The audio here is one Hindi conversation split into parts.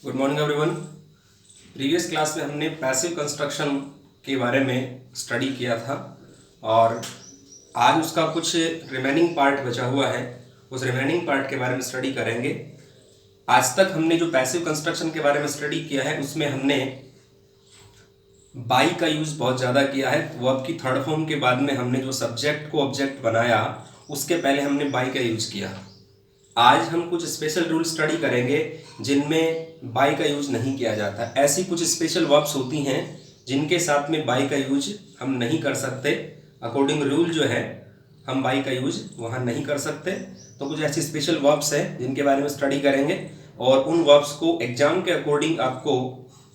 Good morning everyone. Previous class में हमने पैसिव कंस्ट्रक्शन के बारे में स्टडी किया था और आज उसका कुछ रिमेनिंग पार्ट बचा हुआ है। उस रिमेनिंग पार्ट के बारे में स्टडी करेंगे। आज तक हमने जो पैसिव कंस्ट्रक्शन के बारे में स्टडी किया है उसमें हमने बाई का यूज़ बहुत ज़्यादा किया है। वर्ब की थर्ड फॉर्म के बाद में हमने जो सब्जेक्ट को ऑब्जेक्ट बनाया उसके पहले हमने बाई का यूज़ किया। आज हम कुछ स्पेशल रूल स्टडी करेंगे जिनमें बाई का यूज नहीं किया जाता। ऐसी कुछ स्पेशल वर्ब्स होती हैं जिनके साथ में बाई का यूज हम नहीं कर सकते। अकॉर्डिंग रूल जो है हम बाई का यूज वहाँ नहीं कर सकते। तो कुछ ऐसी स्पेशल वर्ब्स हैं जिनके बारे में स्टडी करेंगे और उन वर्ब्स को एग्जाम के अकॉर्डिंग आपको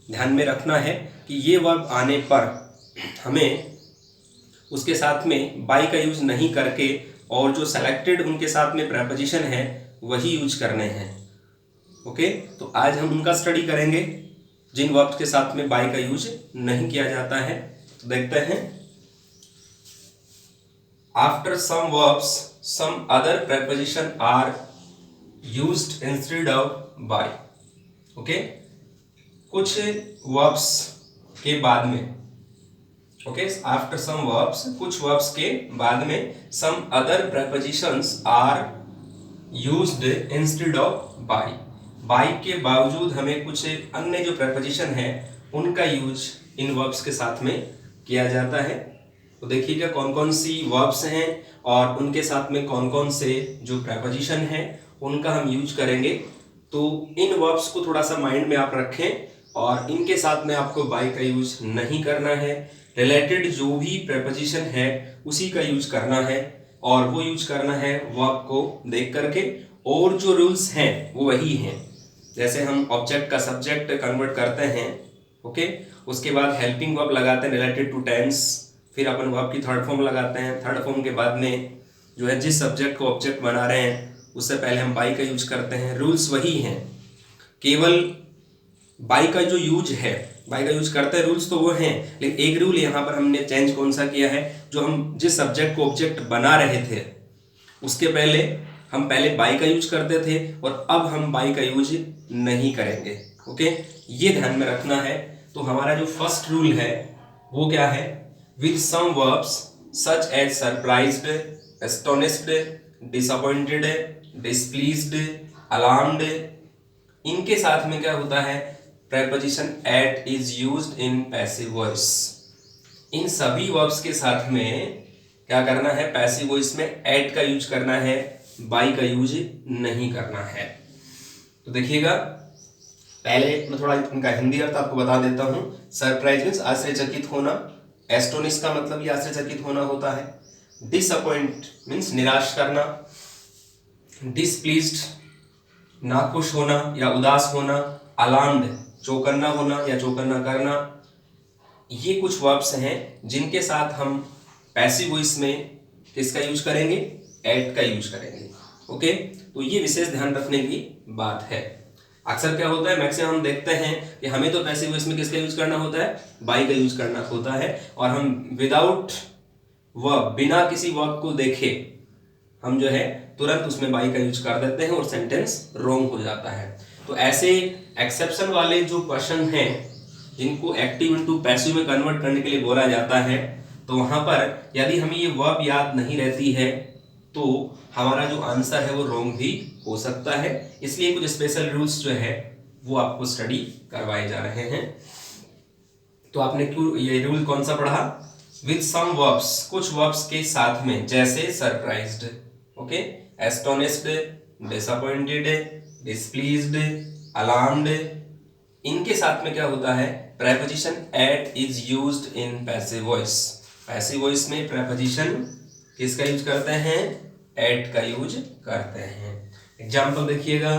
ध्यान में रखना है कि ये वर्ब आने पर हमें उसके साथ में बाई का यूज नहीं करके और जो सेलेक्टेड उनके साथ में प्रेपोजिशन है वही यूज करने हैं। ओके, तो आज हम उनका स्टडी करेंगे जिन वर्ब्स के साथ में बाई का यूज नहीं किया जाता है। तो देखते हैं। After some verbs some other preposition are used instead of by. Okay, कुछ वर्ब्स के बाद में आफ्टर सम वर्ब्स कुछ वर्ब्स के बाद में some other prepositions are used instead of by. By के बावजूद हमें कुछ अन्य जो प्रेपोजिशन है उनका यूज इन वर्ब्स के साथ में किया जाता है। तो देखिएगा कौन कौन सी वर्ब्स हैं और उनके साथ में कौन कौन से जो प्रेपोजिशन है उनका हम यूज करेंगे। तो इन वर्ब्स को थोड़ा सा माइंड में आप रखें और इनके साथ में आपको बाई का यूज नहीं करना है। रिलेटेड जो भी प्रेपोजिशन है उसी का यूज करना है और वो यूज करना है वर्ब को देख करके। और जो रूल्स हैं वो वही हैं। जैसे हम ऑब्जेक्ट का सब्जेक्ट कन्वर्ट करते हैं, ओके, उसके बाद हेल्पिंग वर्ब लगाते हैं रिलेटेड टू टेंस, फिर अपन वर्ब की थर्ड फॉर्म लगाते हैं। थर्ड फॉर्म के बाद में जो है जिस सब्जेक्ट को ऑब्जेक्ट बना रहे हैं उससे पहले हम बाई का यूज करते हैं। रूल्स वही हैं, केवल बाई का जो यूज है, बाई का यूज करते हैं, रूल्स तो वो हैं, लेकिन एक रूल यहाँ पर हमने चेंज कौन सा किया है, जो हम जिस सब्जेक्ट को ऑब्जेक्ट बना रहे थे उसके पहले हम पहले बाई का यूज करते थे और अब हम बाई का यूज नहीं करेंगे। ओके, ये ध्यान में रखना है। तो हमारा जो फर्स्ट रूल है वो क्या है, with some verbs such as surprised, astonished, disappointed, displeased, alarmed, इनके साथ में क्या होता है, preposition at is used in passive voice. इन सभी वर्ब्स के साथ में क्या करना है, पैसिव वॉइस में एट का यूज करना है, बाई का यूज नहीं करना है। तो देखिएगा, पहले मैं थोड़ा इनका हिंदी अर्थ आपको बता देता हूं। सरप्राइज मीन्स आश्चर्यचकित होना, एस्टोनिश का मतलब ये आश्चर्यचकित होना होता है, डिसअपॉइंट मीन्स निराश करना, डिसप्लीज्ड नाखुश होना या उदास होना, अलार्म्ड चौकन्ना होना या चौकन्ना करना। ये कुछ वर्ब्स हैं जिनके साथ हम पैसिव वॉइस में किसका यूज करेंगे, एट का यूज करेंगे। ओके, तो ये विशेष ध्यान रखने की बात है। अक्सर क्या होता है, मैक्सिमम हम देखते हैं कि हमें तो पैसिव वॉइस में किसका यूज करना होता है, बाई का यूज करना होता है, और हम विदाउट वर्ब, बिना किसी वर्ब को देखे हम जो है तुरंत उसमें बाई का यूज कर देते हैं और सेंटेंस रॉन्ग हो जाता है। तो ऐसे एक्सेप्शन वाले जो क्वेश्चन हैं जिनको एक्टिव इनटू पैसिव में कन्वर्ट करने के लिए बोला जाता है, तो वहां पर यदि हमें ये वर्ब याद नहीं रहती है तो हमारा जो आंसर है वो रॉन्ग भी हो सकता है। इसलिए कुछ स्पेशल रूल्स जो है वो आपको स्टडी करवाए जा रहे हैं। तो आपने क्यों ये रूल कौन सा पढ़ा, विद सम वर्ब्स, कुछ वर्ब्स के साथ में, जैसे surprised, okay, astonished, disappointed, displeased, alarmed, इनके साथ में क्या होता है, preposition at is used in passive voice. Passive voice में प्रेपोजिशन किसका यूज करते हैं, एट का यूज करते हैं। एग्जाम्पल देखिएगा,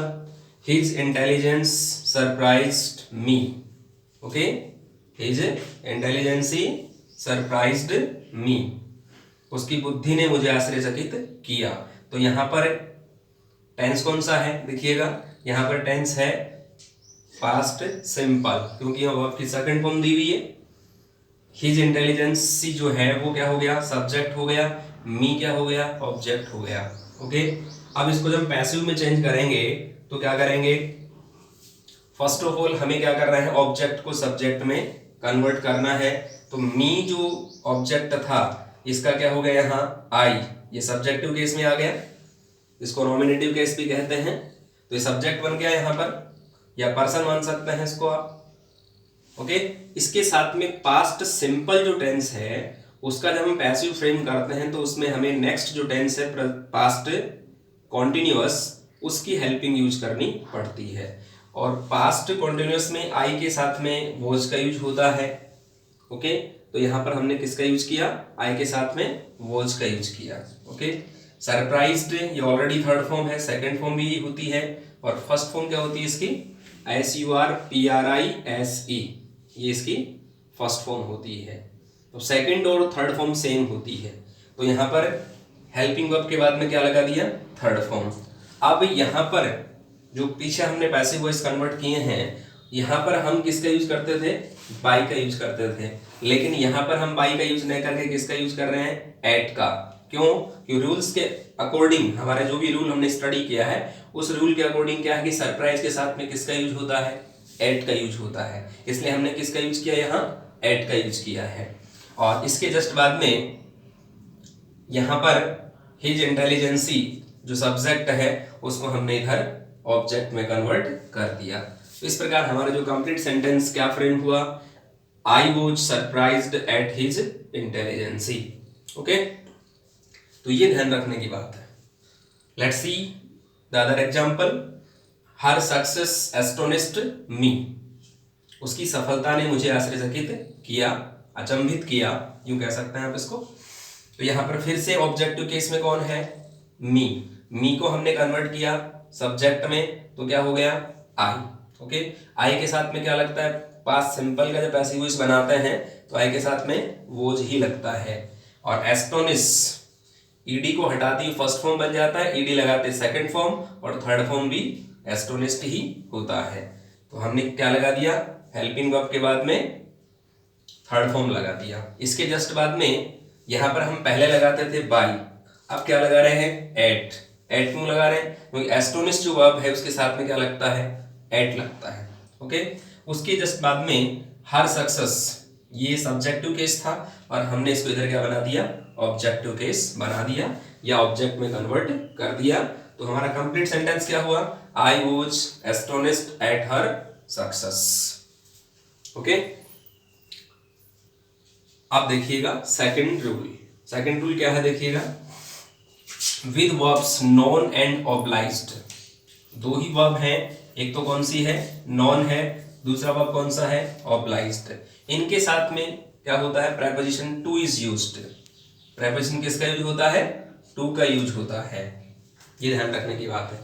his intelligence surprised me. Okay, his intelligency surprised me, उसकी बुद्धि ने मुझे आश्चर्यचकित किया। तो यहाँ पर टेंस कौन सा है, देखिएगा यहाँ पर टेंस है पास्ट सिंपल, क्योंकि यहाँ वर्ब की सेकंड फॉर्म दी हुई है। हिज इंटेलिजेंसी जो है वो क्या हो गया, सब्जेक्ट हो गया, मी क्या हो गया, ऑब्जेक्ट हो गया। ओके, अब इसको जब पैसिव में चेंज करेंगे तो क्या करेंगे, फर्स्ट ऑफ ऑल हमें क्या करना है, ऑब्जेक्ट को सब्जेक्ट में कन्वर्ट करना है। तो मी जो ऑब्जेक्ट था इसका क्या हो गया यहाँ आई, ये सब्जेक्टिव केस में आ गया, इसको नॉमिनेटिव केस भी कहते हैं। तो ये सब्जेक्ट बन गया यहाँ पर, या पर्सन मान सकते हैं इसको आप। ओके, इसके साथ में पास्ट सिंपल जो टेंस है उसका जब हम पैसिव फ्रेम करते हैं तो उसमें हमें नेक्स्ट जो टेंस है पास्ट कॉन्टिन्यूअस, उसकी हेल्पिंग यूज करनी पड़ती है। और पास्ट कॉन्टिन्यूअस में आई के साथ में वॉज का यूज होता है। ओके, तो यहां पर हमने किसका यूज किया, आई के साथ में वॉज का यूज किया। ओके, सरप्राइज्ड ये ऑलरेडी थर्ड फॉर्म है, सेकंड फॉर्म भी होती है, और फर्स्ट फॉर्म क्या होती है इसकी, SURPRISE, ये इसकी फर्स्ट फॉर्म होती है। तो सेकंड और थर्ड फॉर्म सेम होती है। तो यहाँ पर हेल्पिंग वर्ब के बाद में क्या लगा दिया, थर्ड फॉर्म। अब यहाँ पर जो पीछे हमने पैसिव वॉइस कन्वर्ट किए हैं, यहाँ पर हम किसका यूज करते थे, बाई का यूज करते थे, लेकिन यहाँ पर हम बाई का यूज नहीं करके किसका यूज कर रहे हैं, एट का। क्यों, कि रूल्स के अकॉर्डिंग, हमारा जो भी रूल हमने स्टडी किया है उस रूल के अकॉर्डिंग क्या है कि सरप्राइज के साथ में किसका यूज होता है, एट का यूज होता है, इसलिए हमने किसका यूज किया, यहाँ एट का यूज किया है। और इसके जस्ट बाद में यहाँ पर हिज इंटेलिजेंसी जो सब्जेक्ट है उसको हमने इधर ऑब्जेक्ट में कन्वर्ट कर दिया। तो इस प्रकार हमारा जो कंप्लीट सेंटेंस क्या फ्रेम हुआ, I was surprised at his intelligency. Okay, तो ये ध्यान रखने की बात है। Let's see the other example, her success astonished me, उसकी सफलता ने मुझे आश्चर्यचकित किया, अचंभित किया, यूं कह सकते हैं आप इसको। तो यहां पर फिर से ऑब्जेक्टिव केस में कौन है, मी को हमने कन्वर्ट किया सब्जेक्ट में, तो क्या हो गया, आई। ओके, आई के साथ में क्या लगता है, पास्ट सिंपल का जब पैसिव वॉइस बनाते हैं तो आई के साथ में वोज ही लगता है। और एस्टोनिश, ईडी को हटाते ही फर्स्ट फॉर्म बन जाता है, ईडी लगाते सेकंड फॉर्म, और थर्ड फॉर्म भी एस्टोनिस्ट ही होता है। तो हमने क्या लगा दिया, हेल्पिंग वर्ब के बाद में थर्ड फॉर्म लगा दिया। इसके जस्ट बाद में यहां पर हम पहले लगाते थे बाई, अब क्या लगा रहे हैं, एट। एट क्यों लगा रहे हैं, क्योंकि एस्टोनिश जो वर्ब है उसके साथ में क्या लगता है, एट लगता है। ओके, उसके जस्ट बाद में हर सक्सेस, ये सब्जेक्टिव केस था और हमने इसको इधर क्या बना दिया, ऑब्जेक्टिव केस बना दिया, या ऑब्जेक्ट में कन्वर्ट कर दिया। तो हमारा कंप्लीट सेंटेंस क्या हुआ, I was astonished at her success. Okay, अब देखिएगा सेकंड रूल। सेकंड रूल क्या है, देखिएगा, with verbs non and obliged, दो ही वर्ब हैं, एक तो कौन सी है, नॉन है, दूसरा वर्ब कौन सा है, ऑब्लाइज्ड। इनके साथ में क्या होता है, preposition two is used. Preposition किसका यूज होता है, टू का यूज होता है, ये ध्यान रखने की बात है।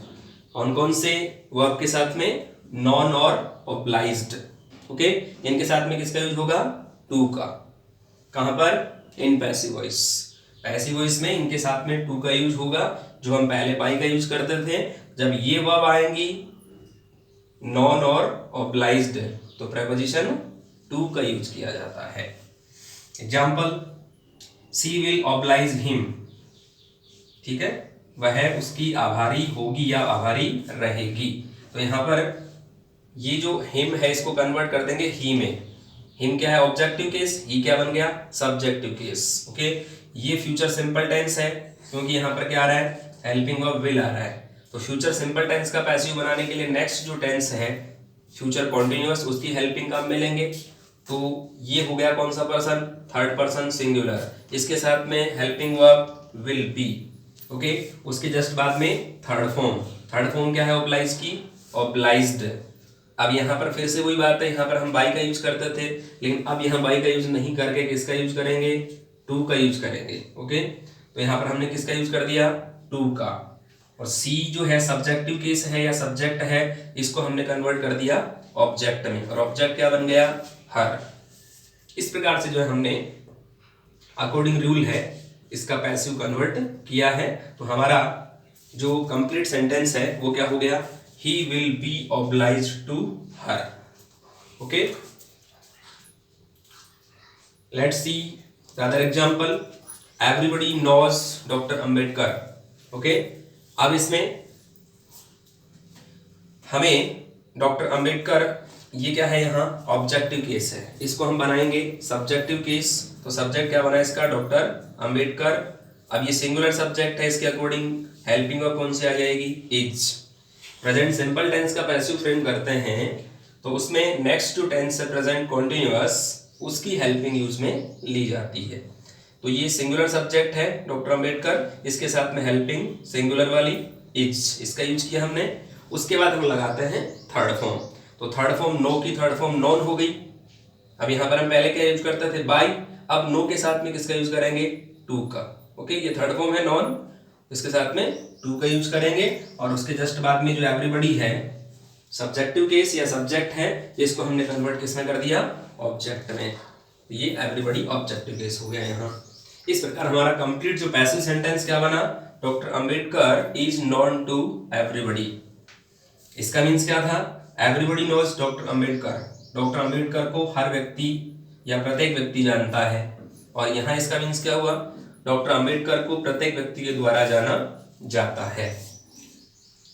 कौन कौन से वर्ब के साथ में, नॉन और ऑब्लाइज्ड। ओके, इनके साथ में किसका यूज होगा, टू का। कहां पर, इन पैसिव वॉइस। पैसिव वॉइस में इनके साथ में टू का यूज होगा, जो हम पहले बाई का यूज करते थे। जब ये वर्ब आएंगी नॉन और ऑब्लाइज्ड तो प्रेपोजिशन टू का यूज किया जाता है। Example, she will oblige him, ठीक है, वह उसकी आभारी होगी या आभारी रहेगी। तो यहां पर ये जो हिम है इसको कन्वर्ट कर देंगे ही में। हिम क्या है, ऑब्जेक्टिव केस, ही क्या बन गया, सब्जेक्टिव केस। ओके, ये फ्यूचर सिंपल टेंस है, क्योंकि यहां पर क्या आ रहा है, हेल्पिंग वर्ब विल आ रहा है। तो फ्यूचर सिंपल टेंस का पैसिव बनाने के लिए नेक्स्ट जो टेंस है फ्यूचर कॉन्टिन्यूअस, उसकी हेल्पिंग कब मिलेंगे। तो ये हो गया कौन सा पर्सन, थर्ड पर्सन सिंगुलर, इसके साथ में helping verb will be. Okay, उसके जस्ट बाद में थर्ड फॉर्म। थर्ड फॉर्म क्या है, ऑब्लाइज की, ऑब्लाइज्ड। अब यहाँ पर फिर से वही बात है, यहाँ पर हम बाई का यूज करते थे, लेकिन अब यहाँ बाई का यूज नहीं करके किसका यूज करेंगे, टू का यूज करेंगे। ओके, तो यहाँ पर हमने किसका यूज कर दिया, टू का। और सी जो है सब्जेक्टिव केस है या सब्जेक्ट है, इसको हमने कन्वर्ट कर दिया ऑब्जेक्ट में, और ऑब्जेक्ट क्या बन गया, हर। इस प्रकार से जो है हमने अकॉर्डिंग रूल है इसका पैसिव कन्वर्ट किया है। तो हमारा जो कंप्लीट सेंटेंस है वो क्या हो गया, he will be obliged to her. Okay, let's see the other example, everybody knows Dr. Ambedkar. Okay, अब इसमें हमें डॉक्टर अंबेडकर, ये क्या है यहाँ ऑब्जेक्टिव केस है, इसको हम बनाएंगे सब्जेक्टिव केस। तो सब्जेक्ट क्या बना इसका डॉक्टर अंबेडकर। अब ये सिंगुलर सब्जेक्ट है, इसके अकॉर्डिंग हेल्पिंग वर्ब कौन सी आ जाएगी इज। प्रेजेंट सिंपल टेंस का पैसिव फ्रेम करते हैं तो उसमें नेक्स्ट टू टेंस से प्रेजेंट कॉन्टिन्यूअस उसकी हेल्पिंग यूज में ली जाती है। तो ये सिंगुलर सब्जेक्ट है डॉक्टर अंबेडकर, इसके साथ में हेल्पिंग सिंगुलर वाली इज, इसका यूज किया हमने। उसके बाद हम लगाते हैं थर्ड फॉर्म। तो थर्ड फॉर्म नो की थर्ड फॉर्म नॉन हो गई। अब यहाँ पर हम पहले क्या यूज करते थे बाय, अब नो के साथ में किसका यूज करेंगे टू का। ओके, ये थर्ड फॉर्म है नॉन, इसके साथ में टू का यूज करेंगे। और उसके जस्ट बाद में जो एवरीबॉडी है सब्जेक्टिव केस या सब्जेक्ट है, इसको हमने कन्वर्ट किसमें कर दिया ऑब्जेक्ट में। ये एवरीबॉडी ऑब्जेक्टिव केस हो गया यहाँ। इस प्रकार हमारा कंप्लीट जो पैसिव सेंटेंस क्या बना, doctor Ambedkar is known to everybody. इसका मीन्स क्या था, everybody knows doctor Ambedkar, doctor Ambedkar को हर व्यक्ति या प्रत्येक व्यक्ति जानता है। और यहाँ इसका मीन्स क्या हुआ, डॉक्टर अंबेडकर को प्रत्येक व्यक्ति के द्वारा जाना जाता है।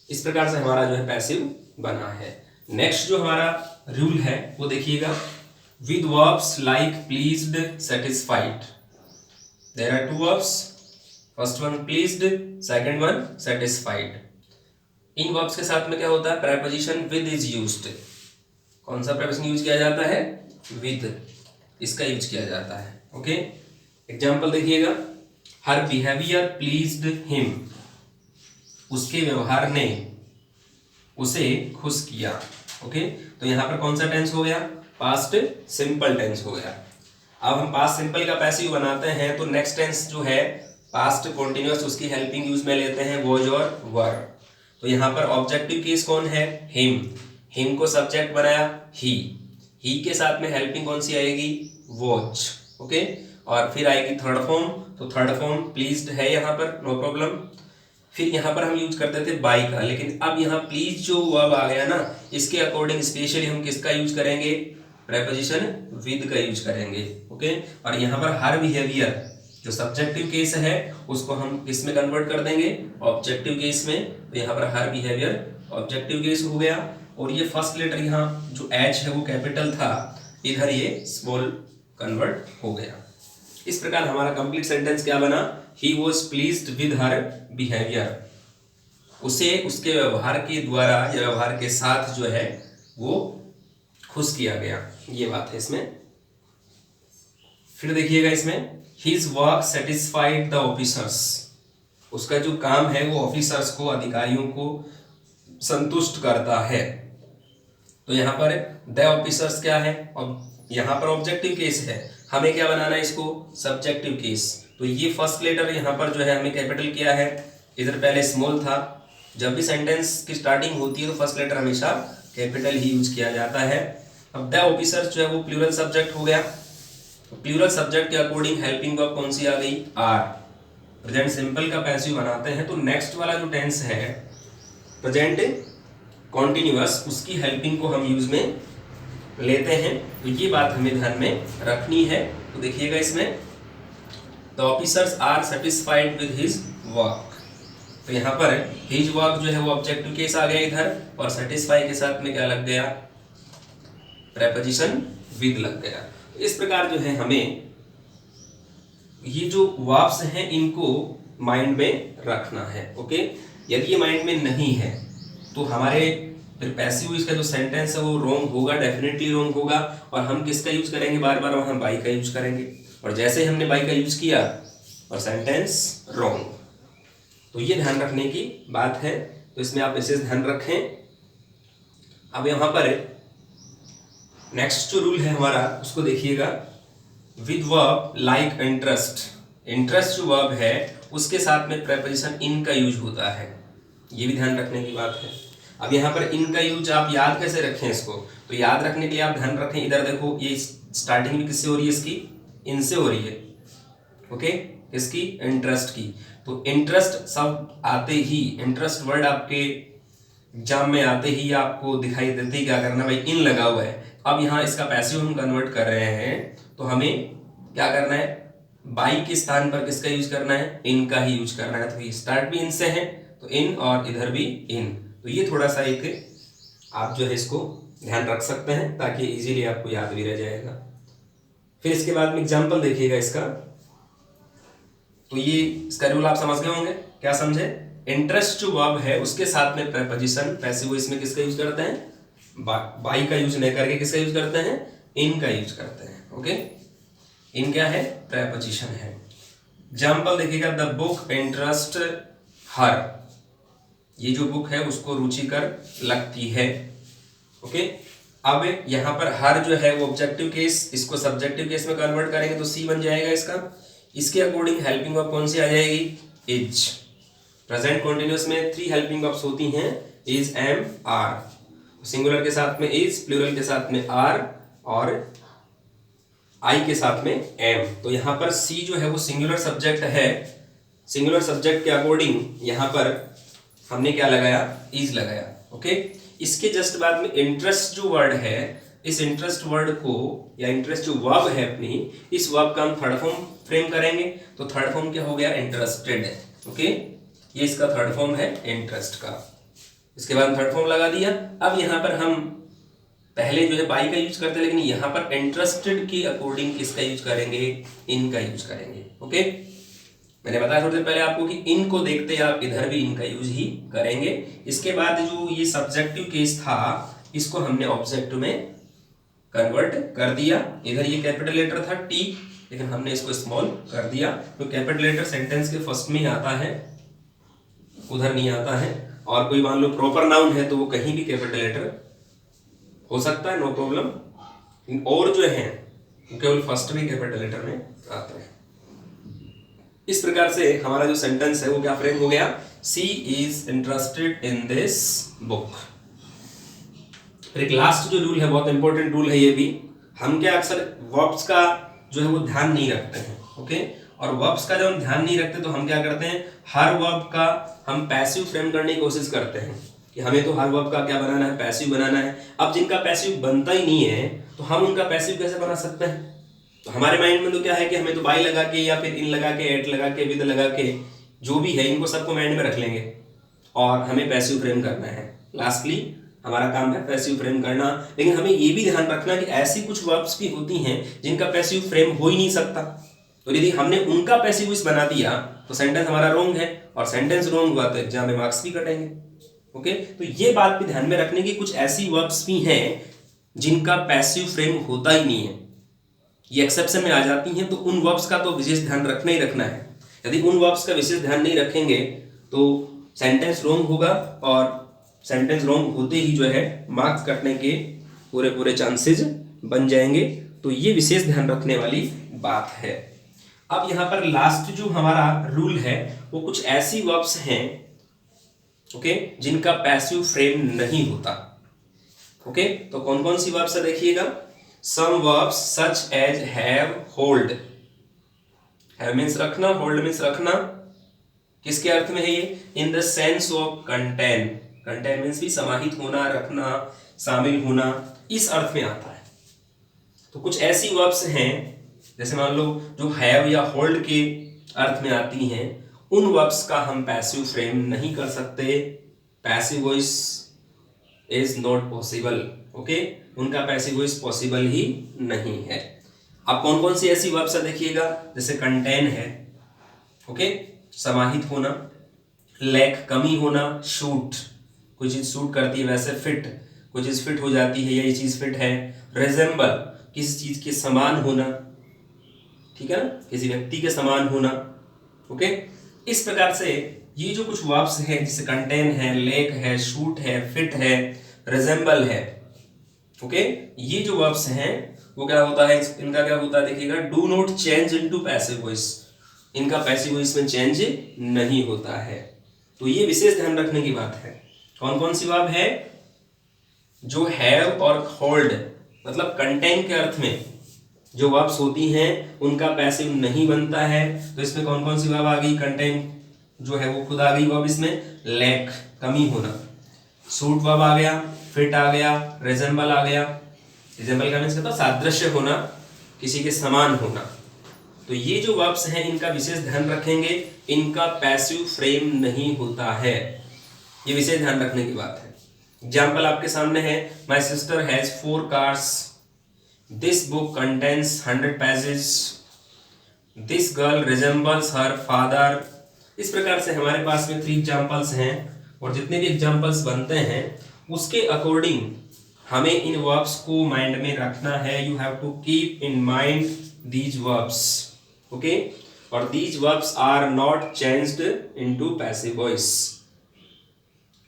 इस प्रकार से हमारा जो है पैसिव बना है। नेक्स्ट जो हमारा रूल है वो देखिएगा, with verbs like pleased, satisfied. There are two verbs, first one pleased, second one satisfied. इन वर्ब्स के साथ में क्या होता है, प्रेपोजिशन विद इज यूज्ड। कौन सा प्रेपोजिशन यूज किया जाता है, विद, इसका यूज किया जाता है। ओके, एग्जांपल देखिएगा, हर बिहेवियर प्लीज्ड हिम, उसके व्यवहार ने उसे खुश किया। ओके, तो यहाँ पर कौन सा टेंस हो गया, पास्ट सिंपल टेंस हो गया। अब हम पास्ट सिंपल का पैसिव बनाते हैं तो नेक्स्ट टेंस जो है पास्ट कॉन्टिन्यूअस उसकी हेल्पिंग यूज में लेते हैं वॉज और वर। तो यहाँ पर ऑब्जेक्टिव केस कौन है, हिम, हिम को सब्जेक्ट बनाया ही के साथ में हेल्पिंग कौन सी आएगी वॉच। ओके, और फिर आएगी थर्ड फॉर्म, तो थर्ड फॉर्म प्लीज्ड है यहाँ पर, नो प्रॉब्लम। फिर यहाँ पर हम यूज करते थे बाय का, लेकिन अब यहाँ प्लीज जो वर्ब आ गया ना, इसके अकॉर्डिंग स्पेशली हम किसका यूज करेंगे, प्रेपोजिशन विद का यूज करेंगे। ओके, और यहाँ पर हर बिहेवियर जो सब्जेक्टिव केस है उसको हम किस में कन्वर्ट कर देंगे, ऑब्जेक्टिव केस में। तो यहाँ पर हर बिहेवियर ऑब्जेक्टिव केस हो गया। और ये फर्स्ट लेटर यहाँ जो एच है वो कैपिटल था, इधर ये स्मॉल कन्वर्ट हो गया। इस प्रकार हमारा कंप्लीट सेंटेंस क्या बना, he was pleased with her behaviour, उसे उसके व्यवहार के द्वारा या व्यवहार के साथ जो है वो खुश किया गया। ये बात है इसमें। फिर देखिएगा इसमें, his work satisfied the officers, उसका जो काम है वो ऑफिसर्स को, अधिकारियों को संतुष्ट करता है। तो यहाँ पर द ऑफिसर्स क्या है, और यहाँ पर ऑब्जेक्टिव केस है, हमें क्या बनाना है इसको सब्जेक्टिव केस। तो ये फर्स्ट लेटर यहाँ पर जो है हमने कैपिटल किया है, इधर पहले स्मॉल था। जब भी सेंटेंस की स्टार्टिंग होती है तो फर्स्ट लेटर हमेशा कैपिटल ही यूज किया जाता है। अब द ऑफिसर्स जो है वो प्लूरल सब्जेक्ट हो गया। तो प्लूरल सब्जेक्ट के अकॉर्डिंग हेल्पिंग वर्ब कौन सी आ गई, आर। प्रेजेंट सिंपल का पैसिव बनाते हैं तो नेक्स्ट वाला जो टेंस है प्रेजेंट कॉन्टिन्यूअस, उसकी हेल्पिंग को हम यूज में लेते हैं। तो ये बात हमें ध्यान में रखनी है। तो देखिएगा इसमें, the officers are satisfied with his work. तो यहाँ पर हिज वर्क जो है वो ऑब्जेक्टिव केस आ गया इधर, और सेटिस्फाई के साथ में क्या लग गया, प्रेपोजिशन विद लग गया। इस प्रकार जो है हमें ये जो वर्ब्स हैं इनको माइंड में रखना है। ओके, यदि ये माइंड में नहीं है तो हमारे फिर पैसिव इसका जो सेंटेंस है वो रॉन्ग होगा, डेफिनेटली रॉन्ग होगा। और हम किसका यूज करेंगे, बार बार वहां बाई का यूज करेंगे, और जैसे ही हमने बाई का यूज किया और सेंटेंस रॉन्ग। तो ये ध्यान रखने की बात है। तो इसमें आप विशेष ध्यान रखें। अब यहाँ पर नेक्स्ट जो रूल है हमारा उसको देखिएगा, with verb like interest. Interest जो वर्ब है उसके साथ में प्रेपोजिशन इन का यूज होता है, ये भी ध्यान रखने की बात है। अब यहाँ पर इन का यूज आप याद कैसे रखें इसको, तो याद रखने के लिए आप ध्यान रखें, इधर देखो ये स्टार्टिंग भी किससे हो रही है, इसकी इनसे हो रही है। ओके, इसकी इंटरेस्ट की। तो इंटरेस्ट सब आते ही, इंटरेस्ट वर्ड आपके एग्जाम में आते ही आपको दिखाई देते ही क्या करना, भाई इन लगा हुआ है। अब यहाँ इसका पैसिव हम कन्वर्ट कर रहे हैं तो हमें क्या करना है, बाई के स्थान पर किसका यूज करना है, इन का ही यूज करना है। तो ये स्टार्ट भी इन से है तो इन, और इधर भी इन। तो ये थोड़ा सा एक आप जो है इसको ध्यान रख सकते हैं ताकि इजीली आपको याद भी रह जाएगा। फिर इसके बाद में एग्जाम्पल देखिएगा इसका। तो ये इसका रूल आप समझ गए होंगे। क्या समझे? इंटरेस्ट जो वर्ब है उसके साथ में प्रीपोजिशन पैसिव वॉइस में किसका यूज करते हैं? बाई का यूज नहीं करके किसका यूज करते हैं? इन का यूज करते हैं। ओके, इन क्या है? प्रीपोजिशन है। एग्जाम्पल देखिएगा, द बुक इंटरेस्ट हर, ये जो बुक है उसको रुचिकर लगती है। ओके, अब यहां पर हर जो है वो ऑब्जेक्टिव केस, इसको सब्जेक्टिव केस में कन्वर्ट करेंगे तो सी बन जाएगा इसका। इसके अकॉर्डिंग हेल्पिंग वर्ब कौन सी आ जाएगी? इज। प्रेजेंट कंटीन्यूअस में 3 हेल्पिंग वर्ब्स होती हैं, इज, एम, आर। सिंगुलर के साथ में इज, प्लूरल के साथ में आर और आई के साथ में एम। तो यहां पर सी जो है वो सिंगुलर सब्जेक्ट है। सिंगुलर सब्जेक्ट के अकॉर्डिंग यहां पर हमने क्या लगाया? इज लगाया। ओके, इसके जस्ट बाद में इंटरेस्ट जो वर्ड है, इस इंटरेस्ट वर्ड को या इंटरेस्ट जो वर्ब है अपनी, इस वर्ब का हम थर्ड फॉर्म फ्रेम करेंगे। तो थर्ड फॉर्म क्या हो गया? इंटरेस्टेड। ओके, ये इसका थर्ड फॉर्म है इंटरेस्ट का। इसके बाद थर्ड फॉर्म लगा दिया। अब यहाँ पर हम पहले जो है बाई का यूज करते हैं, लेकिन यहाँ पर इंटरेस्टेड के अकॉर्डिंग किसका यूज करेंगे? इन का यूज करेंगे। ओके, मैंने बताया थोड़ी देर पहले आपको कि इन को देखते आप इधर भी इनका यूज ही करेंगे। इसके बाद जो ये सब्जेक्टिव केस था इसको हमने ऑब्जेक्टिव में कन्वर्ट कर दिया। इधर ये कैपिटल लेटर था टी, लेकिन हमने इसको स्मॉल कर दिया। तो कैपिटल लेटर सेंटेंस के फर्स्ट में ही आता है, उधर नहीं आता है। और कोई मान लो प्रॉपर नाउन है तो वो कहीं भी कैपिटल लेटर हो सकता है, नो प्रॉब्लम। और जो है वो केवल फर्स्ट में कैपिटल लेटर में आता है। इस प्रकार से हमारा जो सेंटेंस है वो क्या फ्रेम हो गया? She is interested in this book. फिर एक लास्ट जो रूल है, बहुत इंपॉर्टेंट रूल है ये भी। हम क्या अक्सर वर्ब्स का जो है वो ध्यान नहीं रखते हैं। ओके, और वर्ब्स का जब हम ध्यान नहीं रखते तो हम क्या करते हैं? हर वर्ब का हम पैसिव फ्रेम करने की कोशिश करते हैं कि हमें तो हर वर्ब का क्या बनाना है? पैसिव बनाना है। अब जिनका पैसिव बनता ही नहीं है तो हम उनका पैसिव कैसे बना सकते हैं? तो हमारे माइंड में तो क्या है कि हमें तो बाई लगा के या फिर इन लगा के, एट लगा के, विद लगा के, जो भी है इनको सबको माइंड में रख लेंगे और हमें पैसिव फ्रेम करना है। लास्टली हमारा काम है पैसिव फ्रेम करना। लेकिन हमें ये भी ध्यान रखना कि ऐसी कुछ वर्ब्स भी होती हैं जिनका पैसिव फ्रेम हो ही नहीं सकता। तो यदि हमने उनका पैसिव वॉइस बना दिया तो सेंटेंस हमारा रॉन्ग है, और सेंटेंस रॉन्ग हुआ तो एग्जाम में मार्क्स भी कटेंगे। ओके, तो ये बात भी ध्यान में रखने की, कुछ ऐसी वर्ब्स भी हैं जिनका पैसिव फ्रेम होता ही नहीं है, ये एक्सेप्शन में आ जाती हैं। तो उन वर्ब्स का तो विशेष ध्यान रखना ही रखना है। यदि उन वर्ब्स का विशेष ध्यान नहीं रखेंगे तो सेंटेंस रॉन्ग होगा, और सेंटेंस रॉन्ग होते ही जो है मार्क्स कटने के पूरे पूरे चांसेस बन जाएंगे। तो ये विशेष ध्यान रखने वाली बात है। अब यहाँ पर लास्ट जो हमारा रूल है वो कुछ ऐसी वर्ब्स हैं, ओके, जिनका पैसिव फ्रेम नहीं होता। ओके, तो कौन कौन सी वर्ब्स है देखिएगा। Some verbs such as have, hold. Have means रखना, होल्ड मीन्स रखना। किसके अर्थ में है ये? In the sense of contain. Contain means भी समाहित होना, रखना, शामिल होना, इस अर्थ में आता है। तो कुछ ऐसी वर्ब्स हैं जैसे मान लो जो हैव या होल्ड के अर्थ में आती हैं, उन वर्ब्स का हम पैसिव फ्रेम नहीं कर सकते। Passive voice is not possible. Okay, उनका पैसिव वॉइस पॉसिबल ही नहीं है। अब कौन कौन सी ऐसी वर्ब्स है देखिएगा, जैसे कंटेन है, ओके, समाहित होना, लैक कमी होना, शूट कोई चीज शूट करती है वैसे, फिट कोई चीज फिट हो जाती है या ये चीज फिट है, रिजेंबल किसी चीज के समान होना, ठीक है ना, किसी व्यक्ति के समान होना। ओके, इस प्रकार से ये जो कुछ वर्ब्स हैं जैसे कंटेन है, लेक है, शूट है, फिट है, रिजेंबल है, ओके, ये जो वर्ब्स हैं वो क्या होता है, इनका क्या होता है देखिएगा, do not change into passive voice. इनका पैसिव वॉइस में चेंज नहीं होता है। तो ये विशेष ध्यान रखने की बात है। कौन कौन सी वर्ब है? जो हैव और होल्ड मतलब कंटेन के अर्थ में जो वर्ब्स होती हैं उनका पैसिव नहीं बनता है। तो इसमें कौन कौन सी वर्ब आ गई? कंटेन जो है वो खुद आ गई वर्ब इसमें, लैक कमी होना, सूट वर्ब आ गया, फिट आ गया, रिजेंबल आ गया। रिजेंबल का मीन्स कहता है सादृश्य होना, किसी के समान होना। तो ये जो वर्ब्स हैं इनका विशेष ध्यान रखेंगे, इनका पैसिव फ्रेम नहीं होता है। ये विशेष ध्यान रखने की बात है। एग्जाम्पल आपके सामने है, my sister has 4 cars, this book contains 100 pages, this girl resembles her father. इस प्रकार से हमारे पास में 3 एग्जाम्पल्स हैं, और जितने भी एग्जाम्पल्स बनते हैं उसके अकॉर्डिंग हमें इन वर्ब्स को माइंड में रखना है। You have to keep in mind these verbs, okay. और these verbs are not changed into passive voice,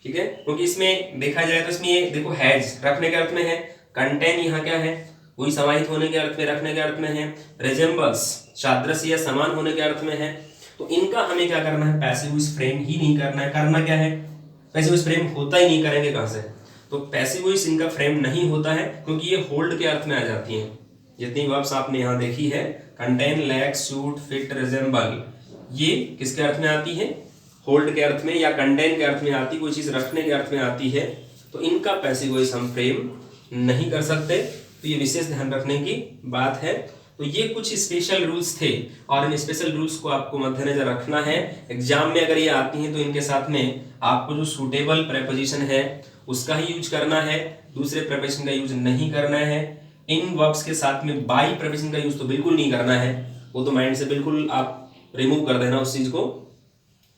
ठीक है, क्योंकि इसमें देखा जाए तो इसमें ये देखो हैज रखने के अर्थ में है, कंटेन यहाँ क्या है, कोई समाहित होने के अर्थ में, रखने के अर्थ में है, रिजेंबल्स सादृश्य या समान होने के अर्थ में है। तो इनका हमें क्या करना है, पैसिव वॉइस फ्रेम ही नहीं करना है। करना क्या है, पैसिव वॉइस फ्रेम होता ही नहीं, करेंगे कहां से। तो पैसिव वॉइस इनका फ्रेम नहीं होता है, क्योंकि ये होल्ड के अर्थ में आ जाती हैं। जितनी वर्ब्स आपने यहाँ देखी है, contain, lack, suit, fit, resemble, ये किसके अर्थ में आती है, होल्ड के अर्थ में या कंटेन के अर्थ में आती, कोई चीज रखने के अर्थ में आती है। तो इनका पैसिव वॉइस हम फ्रेम नहीं कर सकते, तो ये विशेष ध्यान रखने की बात है। तो ये कुछ स्पेशल रूल्स थे, और इन स्पेशल रूल्स को आपको मद्देनजर रखना है। एग्जाम में अगर ये आती हैं तो इनके साथ में आपको जो सूटेबल प्रेपोजिशन है उसका ही यूज करना है, दूसरे प्रेपोजिशन का यूज नहीं करना है। इन वर्ब्स के साथ में बाई प्रेपोजिशन का यूज तो बिल्कुल नहीं करना है, वो तो माइंड से बिल्कुल आप रिमूव कर देना उस चीज को।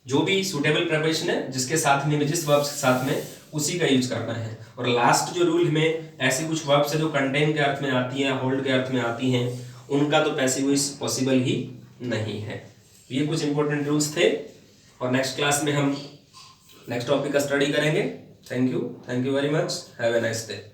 जो भी सूटेबल प्रेपोजिशन है जिसके साथ में, जिस वर्ब्स के साथ में, उसी का यूज करना है। और लास्ट जो रूल में ऐसे कुछ वर्ब्स है जो कंटेन के अर्थ में आती हैं, होल्ड के अर्थ में आती हैं, उनका तो पैसिव वॉइस पॉसिबल ही नहीं है। तो ये कुछ इंपॉर्टेंट रूल्स थे, और नेक्स्ट क्लास में हम नेक्स्ट टॉपिक का स्टडी करेंगे। Thank you very much, have a nice day.